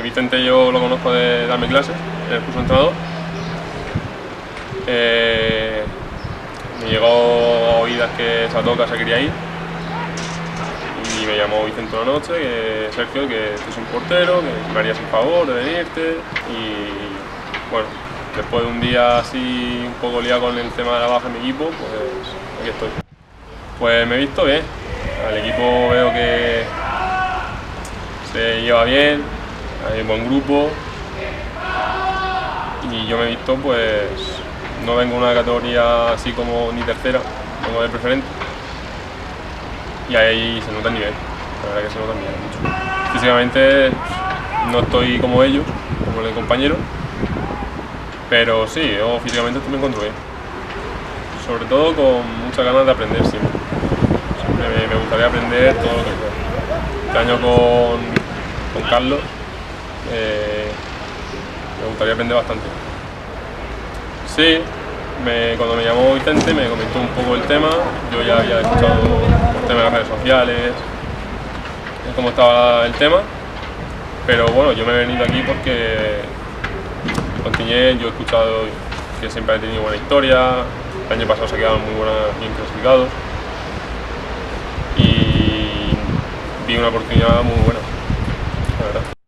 Vicente yo lo conozco de darme clases en el curso de entrenador. Me llegó a oídas que Satoca se quería ir y me llamó Vicente una noche, que Sergio, que tú eres un portero, que me harías el favor de venirte. Y bueno, después de un día así un poco liado con el tema de la baja en mi equipo, pues aquí estoy. Pues me he visto bien, al equipo veo que se lleva bien, hay un buen grupo y yo me he visto, pues no vengo de una categoría así como ni tercera, vengo de preferente y ahí se nota el nivel, la verdad que se nota el nivel mucho. Físicamente no estoy como ellos, como el compañero, pero sí, yo físicamente me encuentro bien, sobre todo con muchas ganas de aprender siempre. Me gustaría aprender todo lo que pueda. Este año con Carlos me gustaría aprender bastante. Sí, cuando me llamó Vicente me comentó un poco el tema, yo ya había escuchado por temas de las redes sociales, cómo estaba el tema, pero bueno, yo me he venido aquí porque con Tiñé yo he escuchado que siempre ha tenido buena historia, el año pasado se quedaron bien clasificados. Y vi una oportunidad muy buena, la verdad.